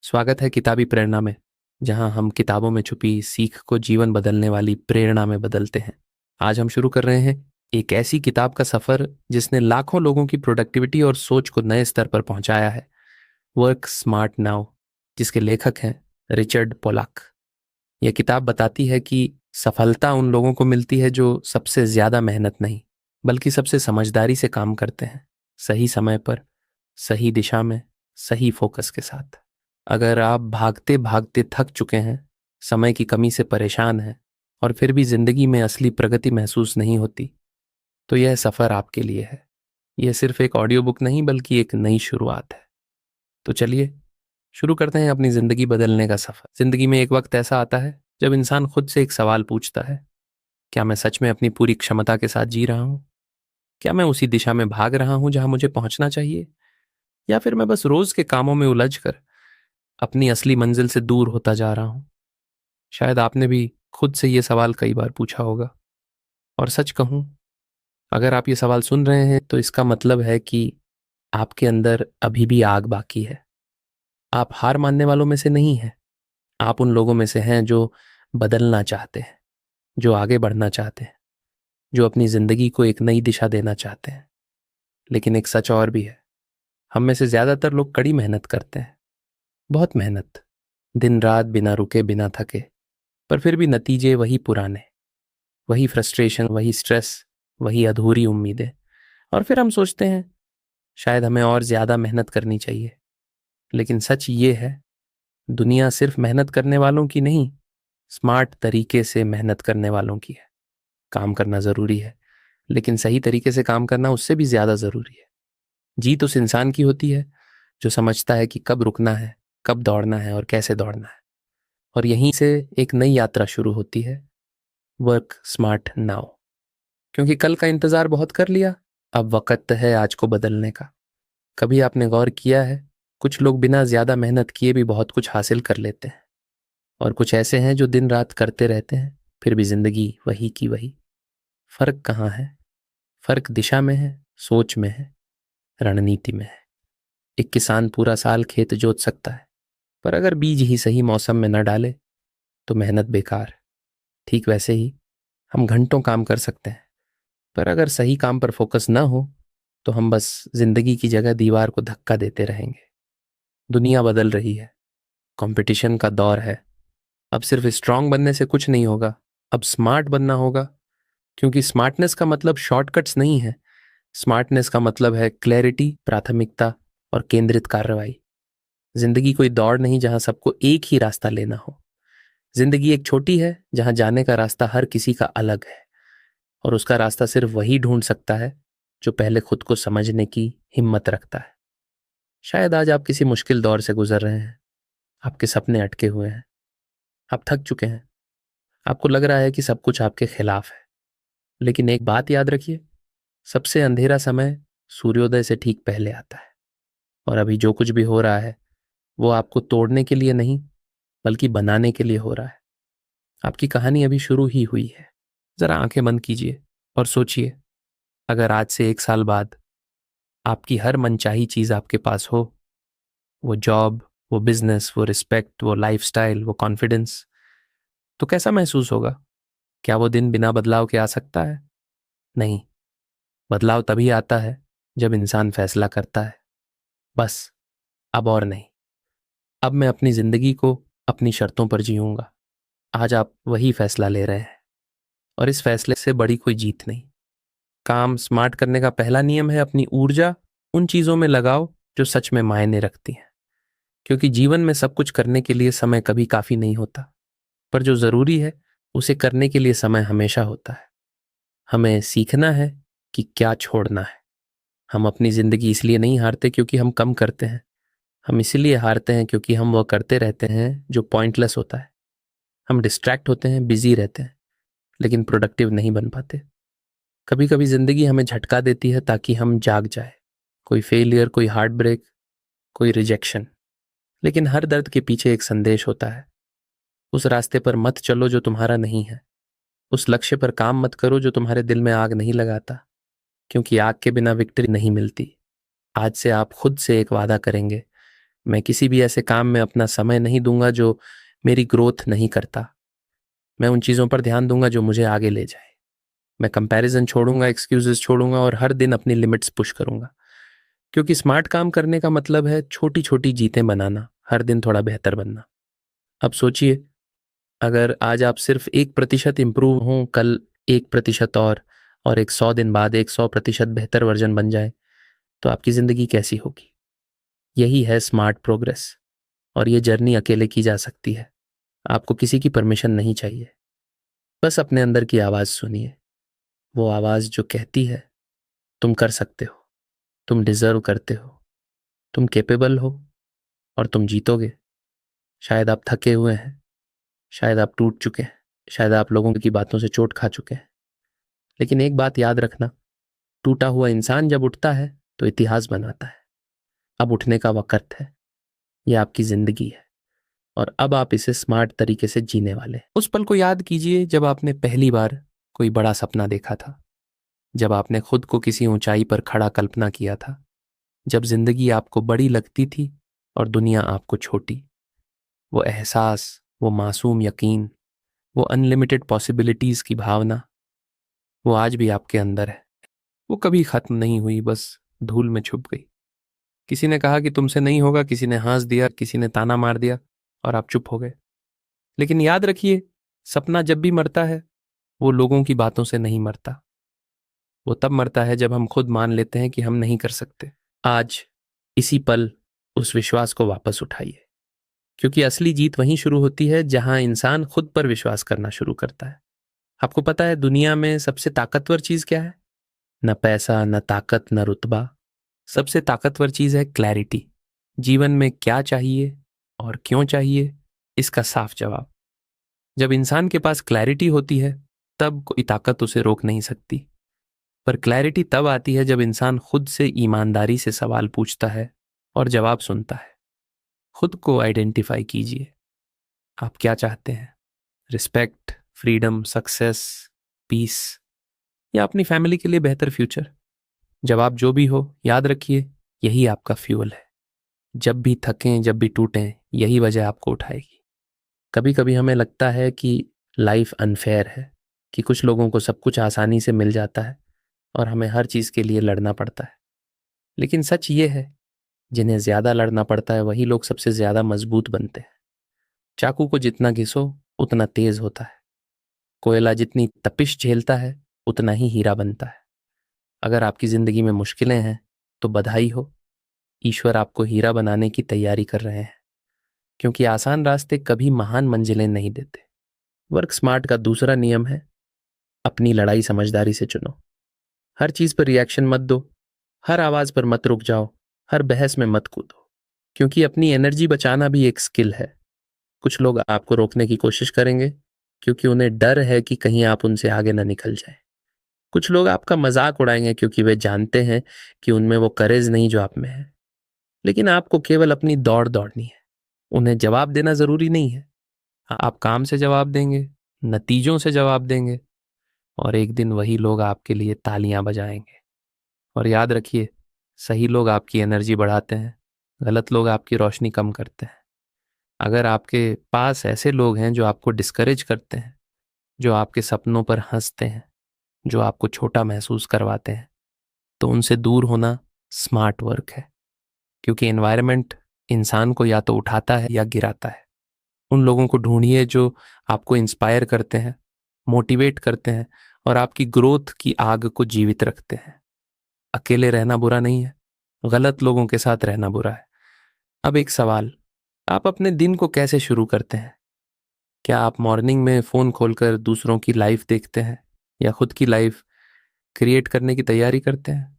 स्वागत है किताबी प्रेरणा में, जहां हम किताबों में छुपी सीख को जीवन बदलने वाली प्रेरणा में बदलते हैं। आज हम शुरू कर रहे हैं एक ऐसी किताब का सफर जिसने लाखों लोगों की प्रोडक्टिविटी और सोच को नए स्तर पर पहुंचाया है। वर्क स्मार्ट नाउ, जिसके लेखक हैं रिचर्ड पोलाक। यह किताब बताती है कि सफलता उन लोगों को मिलती है जो सबसे ज्यादा मेहनत नहीं, बल्कि सबसे समझदारी से काम करते हैं, सही समय पर, सही दिशा में, सही फोकस के साथ। अगर आप भागते भागते थक चुके हैं, समय की कमी से परेशान हैं और फिर भी जिंदगी में असली प्रगति महसूस नहीं होती, तो यह सफर आपके लिए है। यह सिर्फ एक ऑडियो बुक नहीं, बल्कि एक नई शुरुआत है। तो चलिए शुरू करते हैं अपनी जिंदगी बदलने का सफर। जिंदगी में एक वक्त ऐसा आता है जब इंसान खुद से एक सवाल पूछता है, क्या मैं सच में अपनी पूरी क्षमता के साथ जी रहा हूं? क्या मैं उसी दिशा में भाग रहा हूं जहां मुझे पहुंचना चाहिए, या फिर मैं बस रोज के कामों में उलझ कर अपनी असली मंजिल से दूर होता जा रहा हूं? शायद आपने भी खुद से ये सवाल कई बार पूछा होगा। और सच कहूं, अगर आप ये सवाल सुन रहे हैं तो इसका मतलब है कि आपके अंदर अभी भी आग बाकी है। आप हार मानने वालों में से नहीं हैं। आप उन लोगों में से हैं जो बदलना चाहते हैं, जो आगे बढ़ना चाहते हैं, जो अपनी जिंदगी को एक नई दिशा देना चाहते हैं। लेकिन एक सच और भी है, हम में से ज्यादातर लोग कड़ी मेहनत करते हैं, बहुत मेहनत, दिन रात बिना रुके बिना थके, पर फिर भी नतीजे वही पुराने, वही फ्रस्ट्रेशन, वही स्ट्रेस, वही अधूरी उम्मीदें। और फिर हम सोचते हैं शायद हमें और ज्यादा मेहनत करनी चाहिए। लेकिन सच ये है, दुनिया सिर्फ मेहनत करने वालों की नहीं, स्मार्ट तरीके से मेहनत करने वालों की है। काम करना जरूरी है, लेकिन सही तरीके से काम करना उससे भी ज्यादा जरूरी है। जीत उस इंसान की होती है जो समझता है कि कब रुकना है, कब दौड़ना है और कैसे दौड़ना है। और यहीं से एक नई यात्रा शुरू होती है, वर्क स्मार्ट नाउ। क्योंकि कल का इंतजार बहुत कर लिया, अब वक्त है आज को बदलने का। कभी आपने गौर किया है, कुछ लोग बिना ज्यादा मेहनत किए भी बहुत कुछ हासिल कर लेते हैं, और कुछ ऐसे हैं जो दिन रात करते रहते हैं, फिर भी जिंदगी वही की वही। फर्क कहाँ है? फर्क दिशा में है, सोच में है, रणनीति में है। एक किसान पूरा साल खेत जोत सकता है, पर अगर बीज ही सही मौसम में न डाले तो मेहनत बेकार। ठीक वैसे ही हम घंटों काम कर सकते हैं, पर अगर सही काम पर फोकस ना हो तो हम बस जिंदगी की जगह दीवार को धक्का देते रहेंगे। दुनिया बदल रही है, कंपटीशन का दौर है। अब सिर्फ स्ट्रांग बनने से कुछ नहीं होगा, अब स्मार्ट बनना होगा। क्योंकि स्मार्टनेस का मतलब शॉर्टकट्स नहीं है। स्मार्टनेस का मतलब है क्लैरिटी, प्राथमिकता और केंद्रित कार्रवाई। जिंदगी कोई दौड़ नहीं जहां सबको एक ही रास्ता लेना हो। जिंदगी एक छोटी है जहां जाने का रास्ता हर किसी का अलग है, और उसका रास्ता सिर्फ वही ढूंढ सकता है जो पहले खुद को समझने की हिम्मत रखता है। शायद आज आप किसी मुश्किल दौर से गुजर रहे हैं, आपके सपने अटके हुए हैं, आप थक चुके हैं, आपको लग रहा है कि सब कुछ आपके खिलाफ है। लेकिन एक बात याद रखिए, सबसे अंधेरा समय सूर्योदय से ठीक पहले आता है। और अभी जो कुछ भी हो रहा है वो आपको तोड़ने के लिए नहीं, बल्कि बनाने के लिए हो रहा है। आपकी कहानी अभी शुरू ही हुई है। जरा आंखें बंद कीजिए और सोचिए, अगर आज से 1 साल बाद आपकी हर मनचाही चीज आपके पास हो, वो जॉब, वो बिजनेस, वो रिस्पेक्ट, वो लाइफस्टाइल, वो कॉन्फिडेंस, तो कैसा महसूस होगा? क्या वो दिन बिना बदलाव के आ सकता है? नहीं। बदलाव तभी आता है जब इंसान फैसला करता है, बस अब और नहीं। अब मैं अपनी जिंदगी को अपनी शर्तों पर जीऊंगा। आज आप वही फैसला ले रहे हैं, और इस फैसले से बड़ी कोई जीत नहीं। काम स्मार्ट करने का पहला नियम है, अपनी ऊर्जा उन चीजों में लगाओ जो सच में मायने रखती हैं। क्योंकि जीवन में सब कुछ करने के लिए समय कभी काफी नहीं होता, पर जो जरूरी है उसे करने के लिए समय हमेशा होता है। हमें सीखना है कि क्या छोड़ना है। हम अपनी जिंदगी इसलिए नहीं हारते क्योंकि हम कम करते हैं, हम इसीलिए हारते हैं क्योंकि हम वह करते रहते हैं जो पॉइंटलेस होता है। हम डिस्ट्रैक्ट होते हैं, बिजी रहते हैं, लेकिन प्रोडक्टिव नहीं बन पाते। कभी कभी जिंदगी हमें झटका देती है ताकि हम जाग जाए। कोई फेलियर, कोई हार्ट ब्रेक, कोई रिजेक्शन, लेकिन हर दर्द के पीछे एक संदेश होता है। उस रास्ते पर मत चलो जो तुम्हारा नहीं है। उस लक्ष्य पर काम मत करो जो तुम्हारे दिल में आग नहीं लगाता। क्योंकि आग के बिना विक्ट्री नहीं मिलती। आज से आप खुद से एक वादा करेंगे, मैं किसी भी ऐसे काम में अपना समय नहीं दूंगा जो मेरी ग्रोथ नहीं करता। मैं उन चीज़ों पर ध्यान दूंगा जो मुझे आगे ले जाए। मैं कंपैरिजन छोड़ूंगा, एक्सक्यूजेस छोड़ूंगा और हर दिन अपनी लिमिट्स पुश करूंगा। क्योंकि स्मार्ट काम करने का मतलब है छोटी छोटी जीतें बनाना, हर दिन थोड़ा बेहतर बनना। अब सोचिए, अगर आज आप सिर्फ 1% इंप्रूव हों, कल 1% और एक 100 दिन बाद एक 100% बेहतर वर्जन बन जाए, तो आपकी ज़िंदगी कैसी होगी? यही है स्मार्ट प्रोग्रेस। और ये जर्नी अकेले की जा सकती है। आपको किसी की परमिशन नहीं चाहिए। बस अपने अंदर की आवाज़ सुनिए, वो आवाज़ जो कहती है तुम कर सकते हो, तुम डिज़र्व करते हो, तुम कैपेबल हो और तुम जीतोगे। शायद आप थके हुए हैं, शायद आप टूट चुके हैं, शायद आप लोगों की बातों से चोट खा चुके हैं, लेकिन एक बात याद रखना, टूटा हुआ इंसान जब उठता है तो इतिहास बनाता है। अब उठने का वक्त है। यह आपकी ज़िंदगी है और अब आप इसे स्मार्ट तरीके से जीने वाले हैं। उस पल को याद कीजिए जब आपने पहली बार कोई बड़ा सपना देखा था, जब आपने खुद को किसी ऊंचाई पर खड़ा कल्पना किया था, जब जिंदगी आपको बड़ी लगती थी और दुनिया आपको छोटी। वो एहसास, वो मासूम यकीन, वो अनलिमिटेड पॉसिबिलिटीज की भावना, वो आज भी आपके अंदर है। वो कभी खत्म नहीं हुई, बस धूल में छुप गई। किसी ने कहा कि तुमसे नहीं होगा, किसी ने हंस दिया, किसी ने ताना मार दिया और आप चुप हो गए। लेकिन याद रखिए, सपना जब भी मरता है वो लोगों की बातों से नहीं मरता। वो तब मरता है जब हम खुद मान लेते हैं कि हम नहीं कर सकते। आज इसी पल उस विश्वास को वापस उठाइए, क्योंकि असली जीत वहीं शुरू होती है जहां इंसान खुद पर विश्वास करना शुरू करता है। आपको पता है दुनिया में सबसे ताकतवर चीज क्या है? न पैसा, न ताकत, न रुतबा। सबसे ताकतवर चीज है क्लैरिटी। जीवन में क्या चाहिए और क्यों चाहिए, इसका साफ जवाब। जब इंसान के पास क्लैरिटी होती है तब कोई ताकत उसे रोक नहीं सकती। पर क्लैरिटी तब आती है जब इंसान खुद से ईमानदारी से सवाल पूछता है और जवाब सुनता है। खुद को आइडेंटिफाई कीजिए। आप क्या चाहते हैं? रिस्पेक्ट, फ्रीडम, सक्सेस, पीस, या अपनी फैमिली के लिए बेहतर फ्यूचर? जवाब जो भी हो, याद रखिए यही आपका फ्यूल है। जब भी थकें, जब भी टूटें, यही वजह आपको उठाएगी। कभी कभी हमें लगता है कि लाइफ अनफेयर है, कि कुछ लोगों को सब कुछ आसानी से मिल जाता है और हमें हर चीज़ के लिए लड़ना पड़ता है। लेकिन सच ये है, जिन्हें ज़्यादा लड़ना पड़ता है वही लोग सबसे ज़्यादा मजबूत बनते हैं। चाकू को जितना घिसो उतना तेज होता है। कोयला जितनी तपिश झेलता है उतना ही हीरा बनता है। अगर आपकी ज़िंदगी में मुश्किलें हैं तो बधाई हो, ईश्वर आपको हीरा बनाने की तैयारी कर रहे हैं। क्योंकि आसान रास्ते कभी महान मंजिलें नहीं देते। वर्क स्मार्ट का दूसरा नियम है, अपनी लड़ाई समझदारी से चुनो। हर चीज़ पर रिएक्शन मत दो, हर आवाज़ पर मत रुक जाओ, हर बहस में मत कूदो। क्योंकि अपनी एनर्जी बचाना भी एक स्किल है। कुछ लोग आपको रोकने की कोशिश करेंगे क्योंकि उन्हें डर है कि कहीं आप उनसे आगे ना निकल जाएं। कुछ लोग आपका मजाक उड़ाएंगे क्योंकि वे जानते हैं कि उनमें वो करेज नहीं जो आप में है। लेकिन आपको केवल अपनी दौड़ दौड़नी है। उन्हें जवाब देना जरूरी नहीं है। आप काम से जवाब देंगे, नतीजों से जवाब देंगे, और एक दिन वही लोग आपके लिए तालियां बजाएंगे। और याद रखिए, सही लोग आपकी एनर्जी बढ़ाते हैं, गलत लोग आपकी रोशनी कम करते हैं। अगर आपके पास ऐसे लोग हैं जो आपको डिस्करेज करते हैं, जो आपके सपनों पर हंसते हैं, जो आपको छोटा महसूस करवाते हैं, तो उनसे दूर होना स्मार्ट वर्क है। क्योंकि एनवायरनमेंट इंसान को या तो उठाता है या गिराता है। उन लोगों को ढूंढिए जो आपको इंस्पायर करते हैं, मोटिवेट करते हैं और आपकी ग्रोथ की आग को जीवित रखते हैं। अकेले रहना बुरा नहीं है, गलत लोगों के साथ रहना बुरा है। अब एक सवाल, आप अपने दिन को कैसे शुरू करते हैं? क्या आप मॉर्निंग में फ़ोन खोलकर दूसरों की लाइफ देखते हैं या खुद की लाइफ क्रिएट करने की तैयारी करते हैं?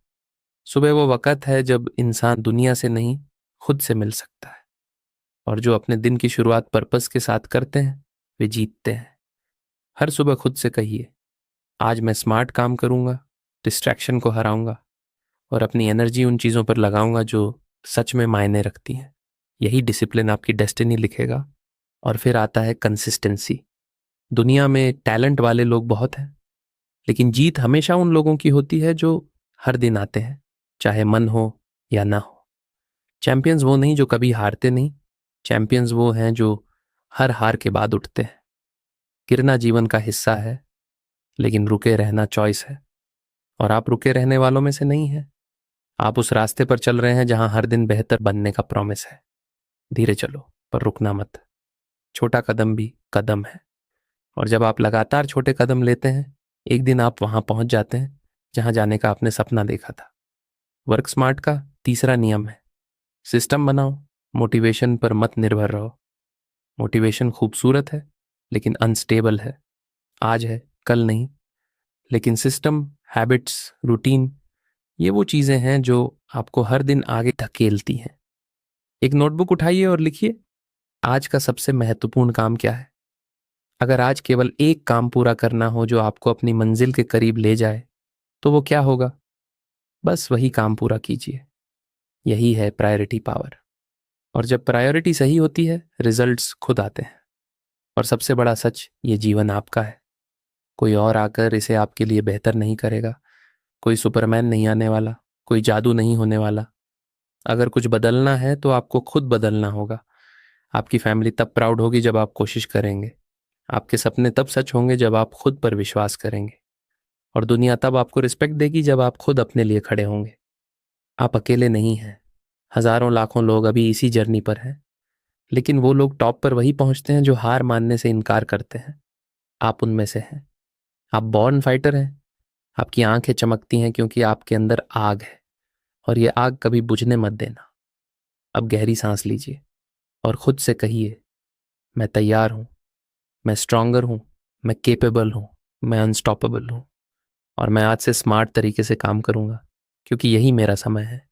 सुबह वो वक़्त है जब इंसान दुनिया से नहीं, खुद से मिल सकता है। और जो अपने दिन की शुरुआत पर्पस के साथ करते हैं वे जीतते हैं। हर सुबह खुद से कहिए, आज मैं स्मार्ट काम करूंगा, डिस्ट्रैक्शन को हराऊंगा और अपनी एनर्जी उन चीज़ों पर लगाऊंगा जो सच में मायने रखती हैं। यही डिसिप्लिन आपकी डेस्टिनी लिखेगा। और फिर आता है कंसिस्टेंसी। दुनिया में टैलेंट वाले लोग बहुत हैं, लेकिन जीत हमेशा उन लोगों की होती है जो हर दिन आते हैं, चाहे मन हो या ना हो। चैंपियंस वो नहीं जो कभी हारते नहीं, चैंपियंस वो हैं जो हर हार के बाद उठते हैं। गिरना जीवन का हिस्सा है, लेकिन रुके रहना चॉइस है। और आप रुके रहने वालों में से नहीं हैं। आप उस रास्ते पर चल रहे हैं जहां हर दिन बेहतर बनने का प्रॉमिस है। धीरे चलो, पर रुकना मत। छोटा कदम भी कदम है, और जब आप लगातार छोटे कदम लेते हैं, एक दिन आप वहां पहुंच जाते हैं जहां जाने का आपने सपना देखा था। वर्क स्मार्ट का तीसरा नियम है, सिस्टम बनाओ, मोटिवेशन पर मत निर्भर रहो। मोटिवेशन खूबसूरत है, लेकिन अनस्टेबल है। आज है, कल नहीं। लेकिन सिस्टम, हैबिट्स, रूटीन, ये वो चीजें हैं जो आपको हर दिन आगे धकेलती हैं। एक नोटबुक उठाइए और लिखिए, आज का सबसे महत्वपूर्ण काम क्या है। अगर आज केवल एक काम पूरा करना हो जो आपको अपनी मंजिल के करीब ले जाए, तो वो क्या होगा? बस वही काम पूरा कीजिए। यही है प्रायोरिटी पावर। और जब प्रायोरिटी सही होती है, रिजल्ट्स खुद आते हैं। और सबसे बड़ा सच, ये जीवन आपका है। कोई और आकर इसे आपके लिए बेहतर नहीं करेगा। कोई सुपरमैन नहीं आने वाला, कोई जादू नहीं होने वाला। अगर कुछ बदलना है तो आपको खुद बदलना होगा। आपकी फैमिली तब प्राउड होगी जब आप कोशिश करेंगे। आपके सपने तब सच होंगे जब आप खुद पर विश्वास करेंगे। और दुनिया तब आपको रिस्पेक्ट देगी जब आप खुद अपने लिए खड़े होंगे। आप अकेले नहीं हैं। हजारों लाखों लोग अभी इसी जर्नी पर हैं। लेकिन वो लोग टॉप पर वही पहुंचते हैं जो हार मानने से इनकार करते हैं। आप उनमें से हैं। आप बॉर्न फाइटर हैं। आपकी आंखें चमकती हैं क्योंकि आपके अंदर आग है, और ये आग कभी बुझने मत देना। अब गहरी सांस लीजिए और खुद से कहिए, मैं तैयार हूं, मैं स्ट्रांगर हूं, मैं केपेबल हूं, मैं अनस्टॉपेबल हूं। और मैं आज से स्मार्ट तरीके से काम करूंगा, क्योंकि यही मेरा समय है।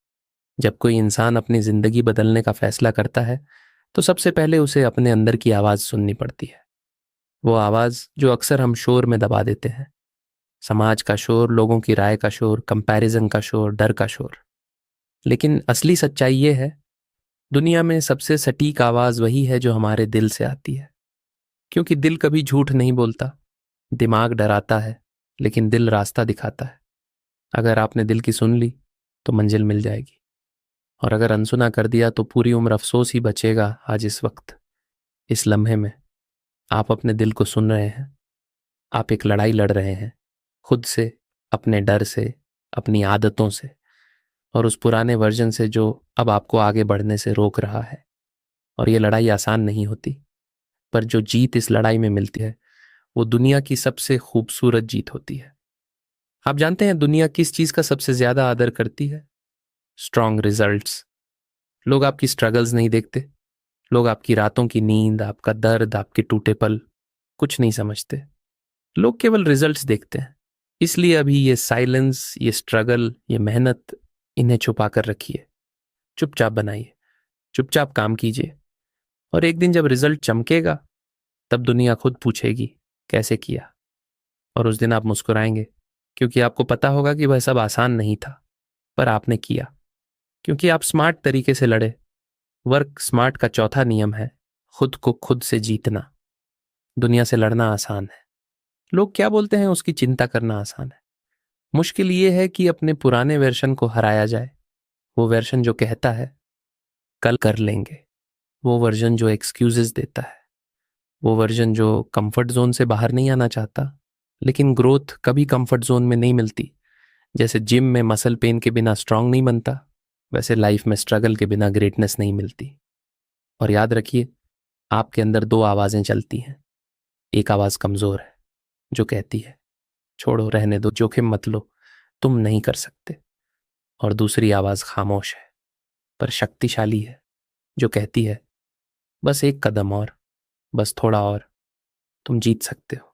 जब कोई इंसान अपनी जिंदगी बदलने का फैसला करता है, तो सबसे पहले उसे अपने अंदर की आवाज सुननी पड़ती है। वो आवाज जो अक्सर हम शोर में दबा देते हैं। समाज का शोर, लोगों की राय का शोर, कंपैरिजन का शोर, डर का शोर। लेकिन असली सच्चाई ये है, दुनिया में सबसे सटीक आवाज वही है जो हमारे दिल से आती है। क्योंकि दिल कभी झूठ नहीं बोलता। दिमाग डराता है, लेकिन दिल रास्ता दिखाता है। अगर आपने दिल की सुन ली, तो मंजिल मिल जाएगी। और अगर अनसुना कर दिया, तो पूरी उम्र अफसोस ही बचेगा। आज इस वक्त, इस लम्हे में आप अपने दिल को सुन रहे हैं। आप एक लड़ाई लड़ रहे हैं, खुद से, अपने डर से, अपनी आदतों से, और उस पुराने वर्जन से जो अब आपको आगे बढ़ने से रोक रहा है। और ये लड़ाई आसान नहीं होती, पर जो जीत इस लड़ाई में मिलती है, वो दुनिया की सबसे खूबसूरत जीत होती है। आप जानते हैं दुनिया किस चीज का सबसे ज्यादा आदर करती है? Strong results. लोग आपकी स्ट्रगल्स नहीं देखते। लोग आपकी रातों की नींद, आपका दर्द, आपके टूटे पल कुछ नहीं समझते। लोग केवल रिजल्ट्स देखते हैं। इसलिए अभी ये साइलेंस, ये स्ट्रगल, ये मेहनत, इन्हें छुपा कर रखिए। चुपचाप बनाइए, चुपचाप काम कीजिए। और एक दिन जब रिजल्ट चमकेगा, तब दुनिया खुद पूछेगी, कैसे किया? और उस दिन आप मुस्कुराएंगे, क्योंकि आपको पता होगा कि वह सब आसान नहीं था, पर आपने किया, क्योंकि आप स्मार्ट तरीके से लड़े। वर्क स्मार्ट का चौथा नियम है, खुद को खुद से जीतना। दुनिया से लड़ना आसान है। लोग क्या बोलते हैं उसकी चिंता करना आसान है। मुश्किल ये है कि अपने पुराने वर्शन को हराया जाए। वो वर्शन जो कहता है कल कर लेंगे, वो वर्जन जो एक्सक्यूजेस देता है, वो वर्जन जो कंफर्ट जोन से बाहर नहीं आना चाहता। लेकिन ग्रोथ कभी कंफर्ट जोन में नहीं मिलती। जैसे जिम में मसल पेन के बिना स्ट्रांग नहीं बनता, वैसे लाइफ में स्ट्रगल के बिना ग्रेटनेस नहीं मिलती। और याद रखिए, आपके अंदर दो आवाजें चलती हैं। एक आवाज कमजोर है, जो कहती है छोड़ो, रहने दो, जोखिम मत लो, तुम नहीं कर सकते। और दूसरी आवाज खामोश है, पर शक्तिशाली है, जो कहती है बस एक कदम और, बस थोड़ा और, तुम जीत सकते हो।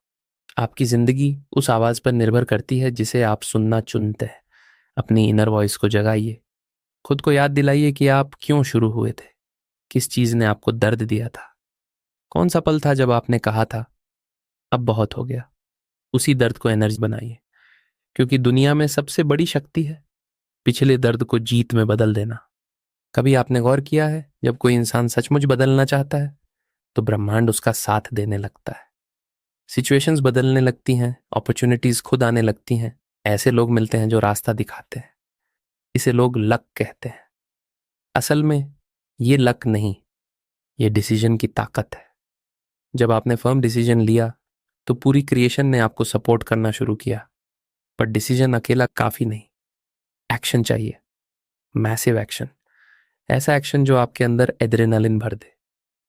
आपकी जिंदगी उस आवाज पर निर्भर करती है जिसे आप सुनना चुनते हैं। अपनी इनर वॉइस को जगाइए। खुद को याद दिलाइए कि आप क्यों शुरू हुए थे। किस चीज ने आपको दर्द दिया था? कौन सा पल था जब आपने कहा था अब बहुत हो गया? उसी दर्द को एनर्जी बनाइए, क्योंकि दुनिया में सबसे बड़ी शक्ति है पिछले दर्द को जीत में बदल देना। कभी आपने गौर किया है, जब कोई इंसान सचमुच बदलना चाहता है, तो ब्रह्मांड उसका साथ देने लगता है। सिचुएशंस बदलने लगती हैं, अपॉर्चुनिटीज खुद आने लगती हैं। ऐसे लोग मिलते हैं जो रास्ता दिखाते हैं। इसे लोग लक कहते हैं। असल में ये लक नहीं, ये डिसीजन की ताकत है। जब आपने फर्म डिसीजन लिया तो पूरी क्रिएशन ने आपको सपोर्ट करना शुरू किया, पर डिसीजन अकेला काफी नहीं, एक्शन चाहिए, मैसिव एक्शन। ऐसा एक्शन जो आपके अंदर एड्रेनालिन भर दे।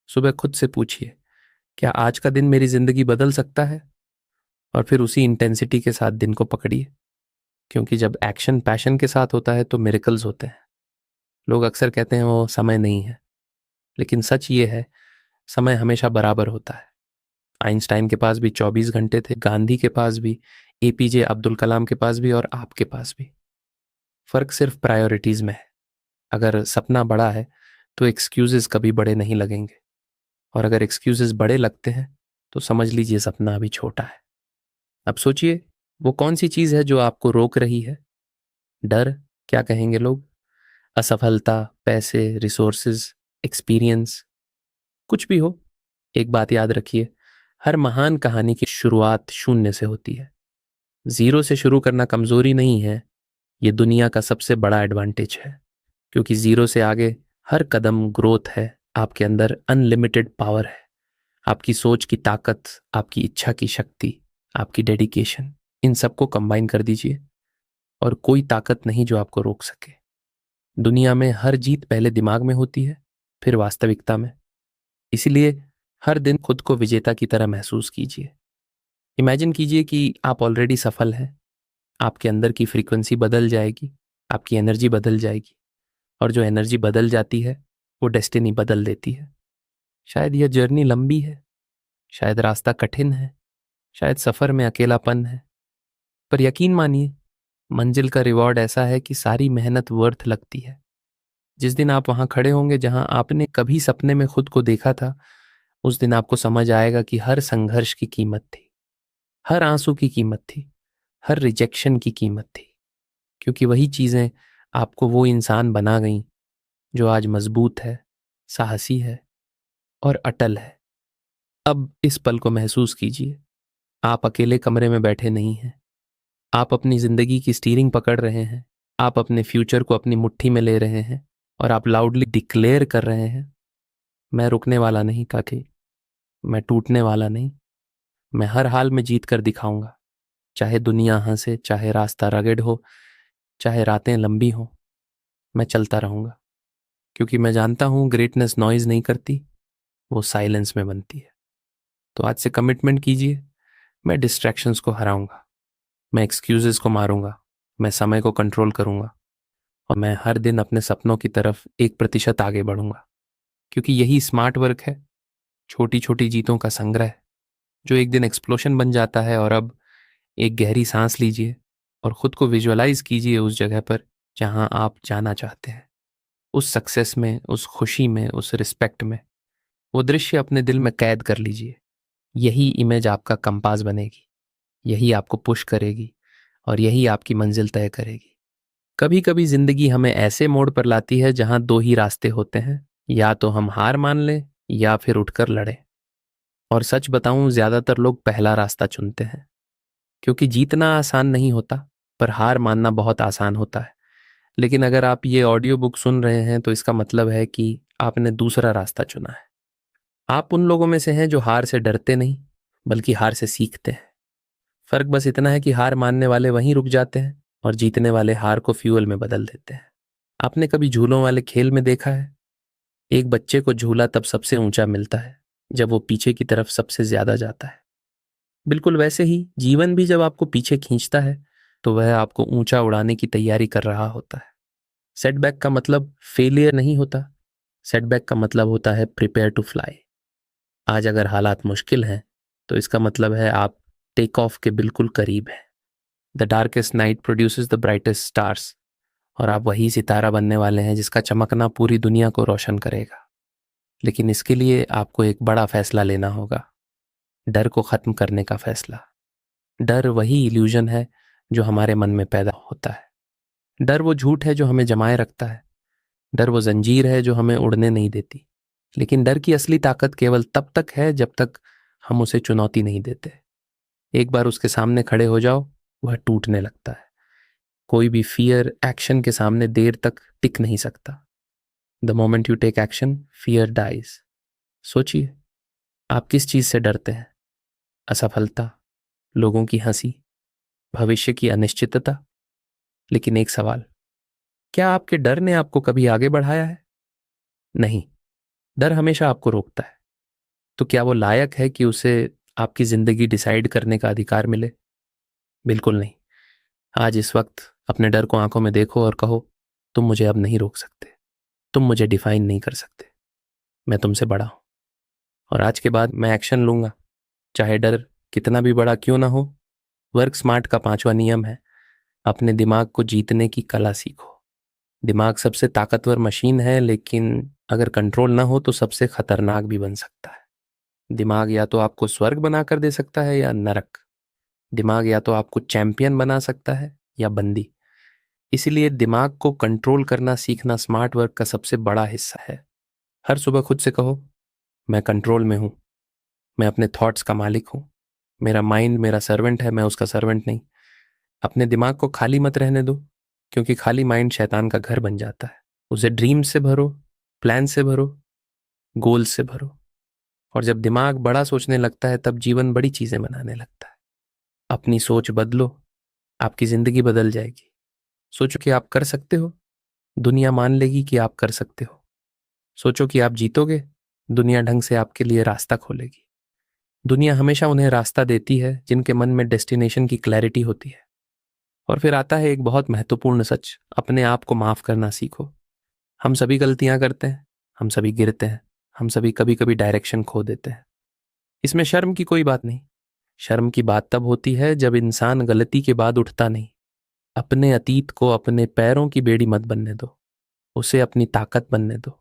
सुबह खुद से पूछिए, क्या आज का दिन मेरी जिंदगी बदल सकता है? और फिर उसी इंटेंसिटी के साथ दिन को पकड़िए, क्योंकि जब एक्शन पैशन के साथ होता है तो मिरेकल्स होते हैं। लोग अक्सर कहते हैं वो समय नहीं है, लेकिन सच ये है, समय हमेशा बराबर होता है। आइंस्टाइन के पास भी 24 घंटे थे, गांधी के पास भी, एपीजे अब्दुल कलाम के पास भी, और आपके पास भी। फर्क सिर्फ प्रायोरिटीज में है। अगर सपना बड़ा है तो एक्सक्यूजेस कभी बड़े नहीं लगेंगे, और अगर एक्सक्यूजेस बड़े लगते हैं तो समझ लीजिए सपना अभी छोटा है। अब सोचिए, वो कौन सी चीज है जो आपको रोक रही है? डर? क्या कहेंगे लोग? असफलता, पैसे, रिसोर्सेज, एक्सपीरियंस, कुछ भी हो। एक बात याद रखिए, हर महान कहानी की शुरुआत शून्य से होती है। जीरो से शुरू करना कमजोरी नहीं है, ये दुनिया का सबसे बड़ा एडवांटेज है, क्योंकि जीरो से आगे हर कदम ग्रोथ है। आपके अंदर अनलिमिटेड पावर है। आपकी सोच की ताकत, आपकी इच्छा की शक्ति, आपकी डेडिकेशन, इन सबको कंबाइन कर दीजिए और कोई ताकत नहीं जो आपको रोक सके। दुनिया में हर जीत पहले दिमाग में होती है, फिर वास्तविकता में। इसीलिए हर दिन खुद को विजेता की तरह महसूस कीजिए। इमेजिन कीजिए कि आप ऑलरेडी सफल हैं। आपके अंदर की फ्रीक्वेंसी बदल जाएगी, आपकी एनर्जी बदल जाएगी, और जो एनर्जी बदल जाती है वो डेस्टिनी बदल देती है। शायद यह जर्नी लंबी है, शायद रास्ता कठिन है, शायद सफर में अकेलापन है, पर यकीन मानिए, मंजिल का रिवॉर्ड ऐसा है कि सारी मेहनत वर्थ लगती है। जिस दिन आप वहां खड़े होंगे जहां आपने कभी सपने में खुद को देखा था, उस दिन आपको समझ आएगा कि हर संघर्ष की कीमत थी, हर आंसू की कीमत थी, हर रिजेक्शन की कीमत थी, क्योंकि वही चीजें आपको वो इंसान बना गईं जो आज मजबूत है, साहसी है और अटल है। अब इस पल को महसूस कीजिए, आप अकेले कमरे में बैठे नहीं हैं। आप अपनी जिंदगी की स्टीयरिंग पकड़ रहे हैं, आप अपने फ्यूचर को अपनी मुट्ठी में ले रहे हैं, और आप लाउडली डिक्लेयर कर रहे हैं, मैं रुकने वाला नहीं काकी, मैं टूटने वाला नहीं, मैं हर हाल में जीत कर दिखाऊंगा। चाहे दुनिया हंसे, चाहे रास्ता रगड़ हो, चाहे रातें लंबी हो, मैं चलता रहूंगा, क्योंकि मैं जानता हूं ग्रेटनेस नॉइज नहीं करती, वो साइलेंस में बनती है। तो आज से कमिटमेंट कीजिए, मैं डिस्ट्रैक्शंस को हराऊंगा, मैं एक्सक्यूजेस को मारूंगा, मैं समय को कंट्रोल करूंगा, और मैं हर दिन अपने सपनों की तरफ 1% आगे बढ़ूंगा, क्योंकि यही स्मार्ट वर्क है, छोटी छोटी जीतों का संग्रह, जो एक दिन एक्सप्लोशन बन जाता है। और अब एक गहरी सांस लीजिए और खुद को विजुअलाइज कीजिए उस जगह पर जहां आप जाना चाहते हैं, उस सक्सेस में, उस खुशी में, उस रिस्पेक्ट में। वो दृश्य अपने दिल में कैद कर लीजिए। यही इमेज आपका कंपास बनेगी, यही आपको पुश करेगी, और यही आपकी मंजिल तय करेगी। कभी कभी जिंदगी हमें ऐसे मोड़ पर लाती है जहां दो ही रास्ते होते हैं, या तो हम हार मान लें या फिर उठकर लड़ें। और सच बताऊं, ज्यादातर लोग पहला रास्ता चुनते हैं, क्योंकि जीतना आसान नहीं होता, पर हार मानना बहुत आसान होता है। लेकिन अगर आप ये ऑडियो बुक सुन रहे हैं तो इसका मतलब है कि आपने दूसरा रास्ता चुना है। आप उन लोगों में से हैं जो हार से डरते नहीं, बल्कि हार से सीखते हैं। फर्क बस इतना है कि हार मानने वाले वहीं रुक जाते हैं, और जीतने वाले हार को फ्यूल में बदल देते हैं। आपने कभी झूलों वाले खेल में देखा है, एक बच्चे को झूला तब सबसे ऊंचा मिलता है जब वो पीछे की तरफ सबसे ज्यादा जाता है। बिल्कुल वैसे ही जीवन भी जब आपको पीछे खींचता है तो वह आपको ऊंचा उड़ाने की तैयारी कर रहा होता है। सेटबैक का मतलब फेलियर नहीं होता, सेटबैक का मतलब होता है प्रिपेयर टू फ्लाई। आज अगर हालात मुश्किल हैं तो इसका मतलब है आप टेक ऑफ के बिल्कुल करीब हैं। The darkest night produces the brightest stars, और आप वही सितारा बनने वाले हैं जिसका चमकना पूरी दुनिया को रोशन करेगा। लेकिन इसके लिए आपको एक बड़ा फैसला लेना होगा, डर को खत्म करने का फैसला। डर वही इल्यूजन है जो हमारे मन में पैदा होता है। डर वो झूठ है जो हमें जमाए रखता है। डर वो जंजीर है जो हमें उड़ने नहीं देती। लेकिन डर की असली ताकत केवल तब तक है जब तक हम उसे चुनौती नहीं देते। एक बार उसके सामने खड़े हो जाओ, वह टूटने लगता है। कोई भी फियर एक्शन के सामने देर तक टिक नहीं सकता। The moment you take action, fear dies. सोचिए, आप किस चीज से डरते हैं? असफलता, लोगों की हंसी, भविष्य की अनिश्चितता? लेकिन एक सवाल, क्या आपके डर ने आपको कभी आगे बढ़ाया है? नहीं, डर हमेशा आपको रोकता है। तो क्या वो लायक है कि उसे आपकी जिंदगी डिसाइड करने का अधिकार मिले? बिल्कुल नहीं। आज इस वक्त अपने डर को आंखों में देखो और कहो, तुम मुझे अब नहीं रोक सकते, तुम मुझे डिफाइन नहीं कर सकते, मैं तुमसे बड़ा हूं। और आज के बाद मैं एक्शन लूंगा, चाहे डर कितना भी बड़ा क्यों ना हो। वर्क स्मार्ट का 5वां नियम है, अपने दिमाग को जीतने की कला सीखो। दिमाग सबसे ताकतवर मशीन है, लेकिन अगर कंट्रोल ना हो तो सबसे खतरनाक भी बन सकता है। दिमाग या तो आपको स्वर्ग बनाकर दे सकता है या नरक। दिमाग या तो आपको चैंपियन बना सकता है या बंदी। इसीलिए दिमाग को कंट्रोल करना सीखना स्मार्ट वर्क का सबसे बड़ा हिस्सा है। हर सुबह खुद से कहो, मैं कंट्रोल में हूं, मैं अपने थॉट्स का मालिक हूं, मेरा माइंड मेरा सर्वेंट है, मैं उसका सर्वेंट नहीं। अपने दिमाग को खाली मत रहने दो, क्योंकि खाली माइंड शैतान का घर बन जाता है। उसे ड्रीम से भरो, प्लान से भरो, गोल से भरो। और जब दिमाग बड़ा सोचने लगता है तब जीवन बड़ी चीजें बनाने लगता है। अपनी सोच बदलो, आपकी जिंदगी बदल जाएगी। सोचो कि आप कर सकते हो, दुनिया मान लेगी कि आप कर सकते हो। सोचो कि आप जीतोगे, दुनिया ढंग से आपके लिए रास्ता खोलेगी। दुनिया हमेशा उन्हें रास्ता देती है जिनके मन में डेस्टिनेशन की क्लैरिटी होती है। और फिर आता है एक बहुत महत्वपूर्ण सच, अपने आप को माफ करना सीखो। हम सभी गलतियां करते हैं, हम सभी गिरते हैं, हम सभी कभी कभी डायरेक्शन खो देते हैं। इसमें शर्म की कोई बात नहीं। शर्म की बात तब होती है जब इंसान गलती के बाद उठता नहीं। अपने अतीत को अपने पैरों की बेड़ी मत बनने दो, उसे अपनी ताकत बनने दो।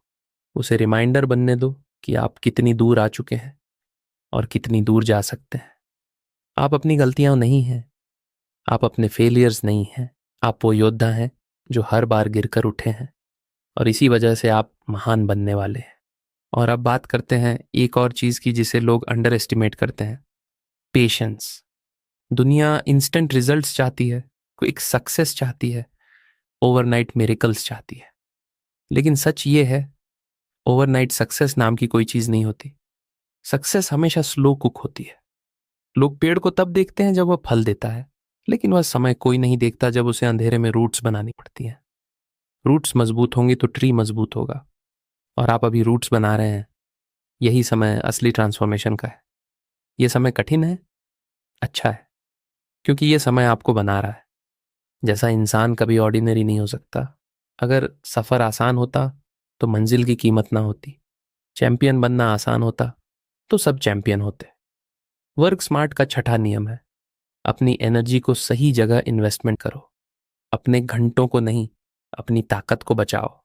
उसे रिमाइंडर बनने दो कि आप कितनी दूर आ चुके हैं और कितनी दूर जा सकते हैं। आप अपनी गलतियां नहीं हैं, आप अपने फेलियर्स नहीं हैं। आप वो योद्धा हैं जो हर बार गिरकर उठे हैं, और इसी वजह से आप महान बनने वाले हैं। और अब बात करते हैं एक और चीज की जिसे लोग अंडर एस्टिमेट करते हैं, पेशेंस। दुनिया इंस्टेंट रिजल्ट्स चाहती है, क्विक सक्सेस चाहती है, ओवरनाइट मिरेकल्स चाहती है। लेकिन सच ये है, ओवरनाइट सक्सेस नाम की कोई चीज नहीं होती। सक्सेस हमेशा स्लो कुक होती है। लोग पेड़ को तब देखते हैं जब वह फल देता है, लेकिन वह समय कोई नहीं देखता जब उसे अंधेरे में रूट्स बनानी पड़ती हैं। रूट्स मजबूत होंगी तो ट्री मजबूत होगा। और आप अभी रूट्स बना रहे हैं। यही समय असली ट्रांसफॉर्मेशन का है। यह समय कठिन है, अच्छा है, क्योंकि यह समय आपको बना रहा है। जैसा इंसान कभी ऑर्डिनरी नहीं हो सकता। अगर सफर आसान होता तो मंजिल की कीमत ना होती। चैंपियन बनना आसान होता तो सब चैंपियन होते। वर्क स्मार्ट का 6वां नियम है, अपनी एनर्जी को सही जगह इन्वेस्टमेंट करो। अपने घंटों को नहीं, अपनी ताकत को बचाओ।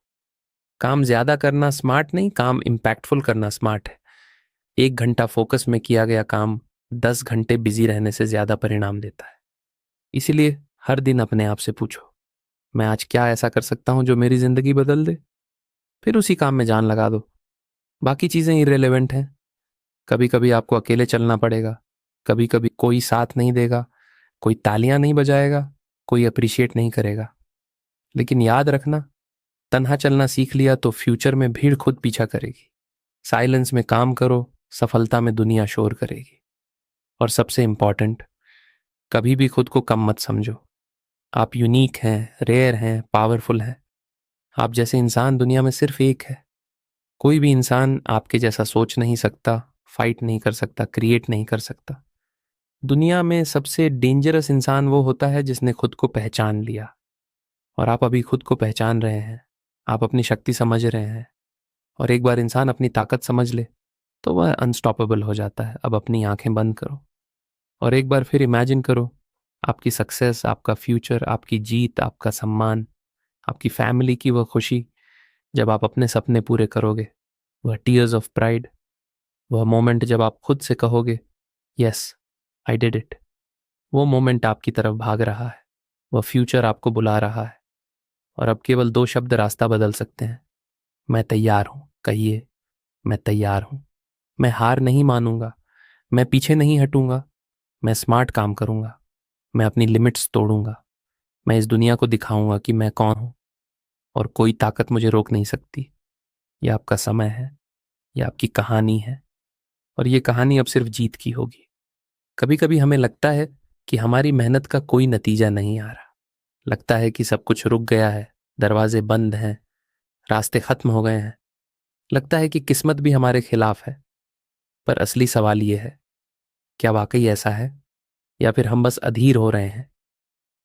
काम ज्यादा करना स्मार्ट नहीं, काम इम्पैक्टफुल करना स्मार्ट है। 1 घंटा फोकस में किया गया काम 10 घंटे बिजी रहने से ज्यादा परिणाम देता है। इसीलिए हर दिन अपने आप से पूछो, मैं आज क्या ऐसा कर सकता हूं जो मेरी जिंदगी बदल दे? फिर उसी काम में जान लगा दो। बाकी चीजें इररिलेवेंट हैं। कभी कभी आपको अकेले चलना पड़ेगा, कभी कभी कोई साथ नहीं देगा, कोई तालियां नहीं बजाएगा, कोई अप्रिशिएट नहीं करेगा। लेकिन याद रखना, तन्हा चलना सीख लिया तो फ्यूचर में भीड़ खुद पीछा करेगी। साइलेंस में काम करो, सफलता में दुनिया शोर करेगी। और सबसे इंपॉर्टेंट, कभी भी खुद को कम मत समझो। आप यूनिक हैं, रेयर हैं, पावरफुल हैं। आप जैसे इंसान दुनिया में सिर्फ एक है। कोई भी इंसान आपके जैसा सोच नहीं सकता, फाइट नहीं कर सकता, क्रिएट नहीं कर सकता। दुनिया में सबसे डेंजरस इंसान वो होता है जिसने खुद को पहचान लिया। और आप अभी खुद को पहचान रहे हैं, आप अपनी शक्ति समझ रहे हैं। और एक बार इंसान अपनी ताकत समझ ले तो वह अनस्टॉपेबल हो जाता है। अब अपनी आंखें बंद करो और एक बार फिर इमेजिन करो, आपकी सक्सेस, आपका फ्यूचर, आपकी जीत, आपका सम्मान, आपकी फैमिली की वह खुशी जब आप अपने सपने पूरे करोगे। वह टीयर्स ऑफ प्राइड, वह मोमेंट जब आप खुद से कहोगे, यस आई डिड इट। वो मोमेंट आपकी तरफ भाग रहा है, वह फ्यूचर आपको बुला रहा है। और अब केवल 2 शब्द रास्ता बदल सकते हैं, मैं तैयार हूं। कहिए, मैं तैयार हूं। मैं हार नहीं मानूंगा, मैं पीछे नहीं हटूंगा, मैं स्मार्ट काम करूंगा, मैं अपनी लिमिट्स तोड़ूंगा। मैं इस दुनिया को दिखाऊंगा कि मैं कौन हूं और कोई ताकत मुझे रोक नहीं सकती। ये आपका समय है, ये आपकी कहानी है, और ये कहानी अब सिर्फ जीत की होगी। कभी कभी हमें लगता है कि हमारी मेहनत का कोई नतीजा नहीं आ रहा। लगता है कि सब कुछ रुक गया है, दरवाजे बंद हैं, रास्ते खत्म हो गए हैं। लगता है कि किस्मत भी हमारे खिलाफ है। पर असली सवाल ये है, क्या वाकई ऐसा है, या फिर हम बस अधीर हो रहे हैं?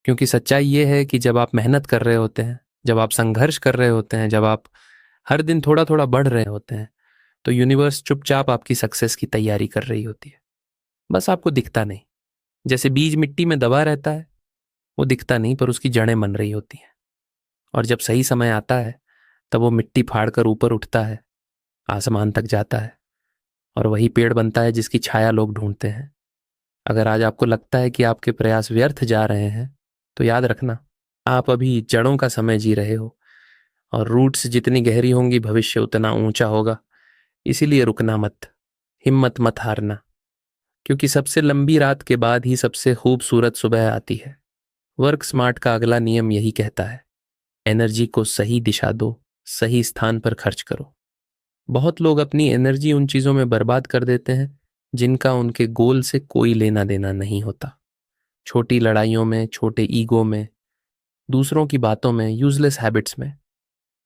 क्योंकि सच्चाई ये है कि जब आप मेहनत कर रहे होते हैं, जब आप संघर्ष कर रहे होते हैं, जब आप हर दिन थोड़ा थोड़ा बढ़ रहे होते हैं, तो यूनिवर्स चुपचाप आपकी सक्सेस की तैयारी कर रही होती है। बस आपको दिखता नहीं। जैसे बीज मिट्टी में दबा रहता है, वो दिखता नहीं पर उसकी जड़ें बन रही होती हैं। और जब सही समय आता है, तब वो मिट्टी फाड़ कर ऊपर उठता है, आसमान तक जाता है, और वही पेड़ बनता है जिसकी छाया लोग ढूंढते हैं। अगर आज आपको लगता है कि आपके प्रयास व्यर्थ जा रहे हैं, तो याद रखना, आप अभी जड़ों का समय जी रहे हो, और रूट्स जितनी गहरी होंगी भविष्य उतना ऊंचा होगा। इसीलिए रुकना मत, हिम्मत मत हारना, क्योंकि सबसे लंबी रात के बाद ही सबसे खूबसूरत सुबह आती है। वर्क स्मार्ट का अगला नियम यही कहता है, एनर्जी को सही दिशा दो, सही स्थान पर खर्च करो। बहुत लोग अपनी एनर्जी उन चीज़ों में बर्बाद कर देते हैं जिनका उनके गोल से कोई लेना देना नहीं होता। छोटी लड़ाइयों में, छोटे ईगो में, दूसरों की बातों में, यूजलेस हैबिट्स में।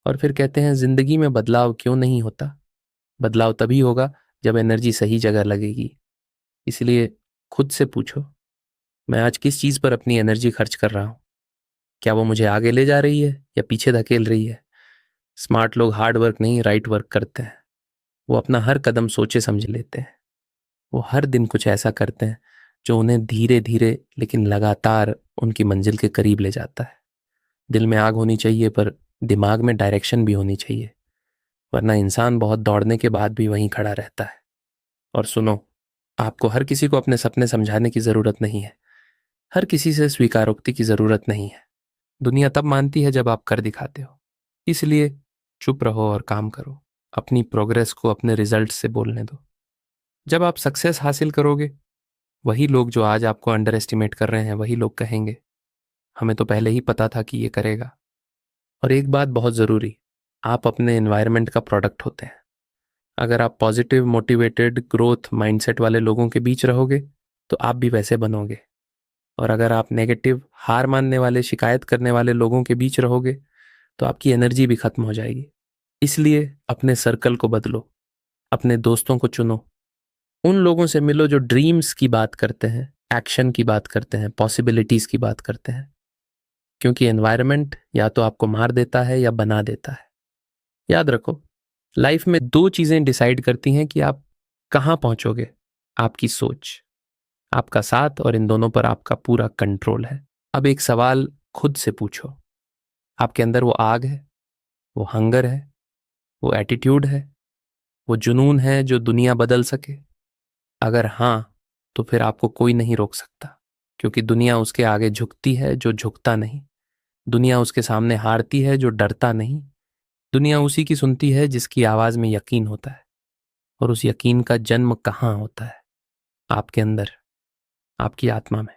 और फिर कहते हैं जिंदगी में बदलाव क्यों नहीं होता? बदलाव तभी होगा जब एनर्जी सही जगह लगेगी। इसलिए खुद से पूछो, मैं आज किस चीज़ पर अपनी एनर्जी खर्च कर रहा हूँ? क्या वो मुझे आगे ले जा रही है या पीछे धकेल रही है? स्मार्ट लोग हार्ड वर्क नहीं, राइट वर्क करते हैं। वो अपना हर कदम सोचे समझे लेते हैं। वो हर दिन कुछ ऐसा करते हैं जो उन्हें धीरे धीरे लेकिन लगातार उनकी मंजिल के करीब ले जाता है। दिल में आग होनी चाहिए, पर दिमाग में डायरेक्शन भी होनी चाहिए, वरना इंसान बहुत दौड़ने के बाद भी वहीं खड़ा रहता है। और सुनो, आपको हर किसी को अपने सपने समझाने की ज़रूरत नहीं है। हर किसी से स्वीकारोक्ति की ज़रूरत नहीं है। दुनिया तब मानती है जब आप कर दिखाते हो। इसलिए चुप रहो और काम करो। अपनी प्रोग्रेस को अपने रिजल्ट से बोलने दो। जब आप सक्सेस हासिल करोगे, वही लोग जो आज आपको अंडर एस्टिमेट कर रहे हैं, वही लोग कहेंगे, हमें तो पहले ही पता था कि ये करेगा। और एक बात बहुत ज़रूरी, आप अपने एनवायरनमेंट का प्रोडक्ट होते हैं। अगर आप पॉजिटिव, मोटिवेटेड, ग्रोथ माइंडसेट वाले लोगों के बीच रहोगे, तो आप भी वैसे बनोगे। और अगर आप नेगेटिव, हार मानने वाले, शिकायत करने वाले लोगों के बीच रहोगे, तो आपकी एनर्जी भी खत्म हो जाएगी। इसलिए अपने सर्कल को बदलो, अपने दोस्तों को चुनो, उन लोगों से मिलो जो ड्रीम्स की बात करते हैं, एक्शन की बात करते हैं, पॉसिबिलिटीज की बात करते हैं। क्योंकि एनवायरनमेंट या तो आपको मार देता है या बना देता है। याद रखो, लाइफ में दो चीजें डिसाइड करती हैं कि आप कहाँ पहुंचोगे, आपकी सोच, आपका साथ, और इन दोनों पर आपका पूरा कंट्रोल है। अब एक सवाल खुद से पूछो, आपके अंदर वो आग है, वो हंगर है, वो एटीट्यूड है, वो जुनून है जो दुनिया बदल सके? अगर हाँ, तो फिर आपको कोई नहीं रोक सकता, क्योंकि दुनिया उसके आगे झुकती है जो झुकता नहीं। दुनिया उसके सामने हारती है जो डरता नहीं। दुनिया उसी की सुनती है जिसकी आवाज में यकीन होता है। और उस यकीन का जन्म कहाँ होता है? आपके अंदर, आपकी आत्मा में।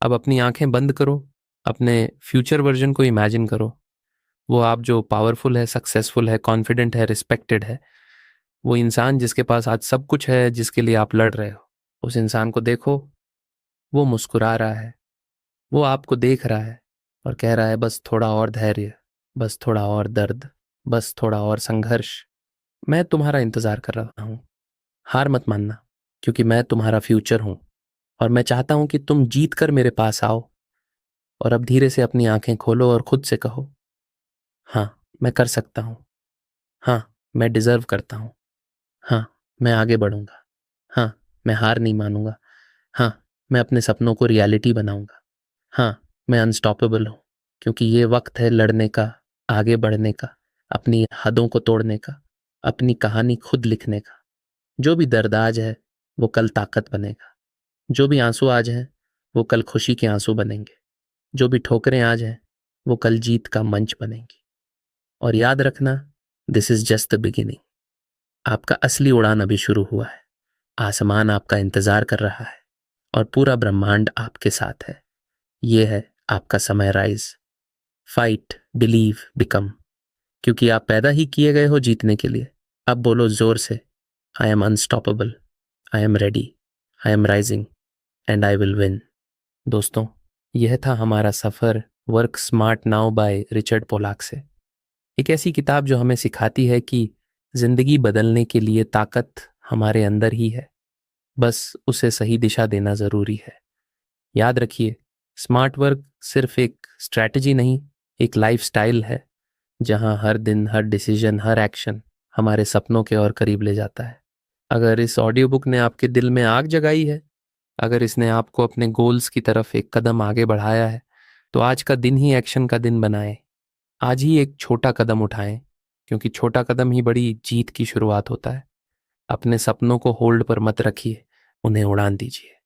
अब अपनी आंखें बंद करो, अपने फ्यूचर वर्जन को इमेजिन करो। वो आप जो पावरफुल है, सक्सेसफुल है, कॉन्फिडेंट है, रिस्पेक्टेड है। वो इंसान जिसके पास आज सब कुछ है, जिसके लिए आप लड़ रहे हो, उस इंसान को देखो। वो मुस्कुरा रहा है, वो आपको देख रहा है और कह रहा है, बस थोड़ा और धैर्य, बस थोड़ा और दर्द, बस थोड़ा और संघर्ष। मैं तुम्हारा इंतजार कर रहा हूं। हार मत मानना, क्योंकि मैं तुम्हारा फ्यूचर हूं, और मैं चाहता हूं कि तुम जीत कर मेरे पास आओ। और अब धीरे से अपनी आंखें खोलो और खुद से कहो, हाँ, मैं कर सकता हूं। हाँ, मैं डिजर्व करता हूं। हाँ, मैं आगे बढ़ूंगा। हाँ, मैं हार नहीं मानूंगा। हाँ, मैं अपने सपनों को रियलिटी बनाऊंगा। हाँ, मैं अनस्टॉपेबल हूं, क्योंकि ये वक्त है लड़ने का, आगे बढ़ने का, अपनी हदों को तोड़ने का, अपनी कहानी खुद लिखने का। जो भी दर्द आज है, वो कल ताकत बनेगा। जो भी आंसू आज हैं, वो कल खुशी के आंसू बनेंगे। जो भी ठोकरें आज हैं, वो कल जीत का मंच बनेंगी। और याद रखना, this is just the beginning. आपका असली उड़ान अभी शुरू हुआ है। आसमान आपका इंतजार कर रहा है, और पूरा ब्रह्मांड आपके साथ है। ये है आपका समय। Rise, fight, believe, become. क्योंकि आप पैदा ही किए गए हो जीतने के लिए। अब बोलो जोर से, I am unstoppable, I am ready, I am rising and I will win. दोस्तों, यह था हमारा सफ़र work smart now by Richard Pollak से। एक ऐसी किताब जो हमें सिखाती है कि जिंदगी बदलने के लिए ताकत हमारे अंदर ही है, बस उसे सही दिशा देना ज़रूरी है। याद रखिए, स्मार्ट वर्क सिर्फ एक स्ट्रैटेजी नहीं, एक लाइफस्टाइल है, जहां हर दिन, हर डिसीजन, हर एक्शन हमारे सपनों के और करीब ले जाता है। अगर इस ऑडियो बुक ने आपके दिल में आग जगाई है, अगर इसने आपको अपने गोल्स की तरफ एक कदम आगे बढ़ाया है, तो आज का दिन ही एक्शन का दिन बनाएं। आज ही एक छोटा कदम उठाएं, क्योंकि छोटा कदम ही बड़ी जीत की शुरुआत होता है। अपने सपनों को होल्ड पर मत रखिए, उन्हें उड़ान दीजिए।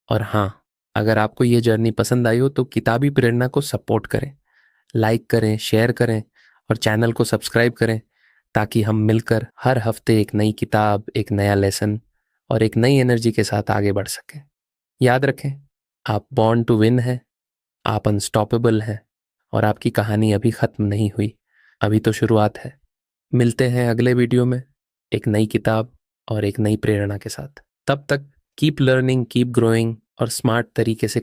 और हाँ, अगर आपको ये जर्नी पसंद आई हो तो किताबी प्रेरणा को सपोर्ट करें, लाइक करें, शेयर करें और चैनल को सब्सक्राइब करें, ताकि हम मिलकर हर हफ्ते एक नई किताब, एक नया लेसन और एक नई एनर्जी के साथ आगे बढ़ सकें। याद रखें, आप बॉर्न टू विन हैं, आप अनस्टॉपेबल हैं और आपकी कहानी अभी ख़त्म नहीं हुई, अभी तो शुरुआत है। मिलते हैं अगले वीडियो में एक नई किताब और एक नई प्रेरणा के साथ। तब तक कीप लर्निंग, कीप ग्रोइंग और स्मार्ट तरीके से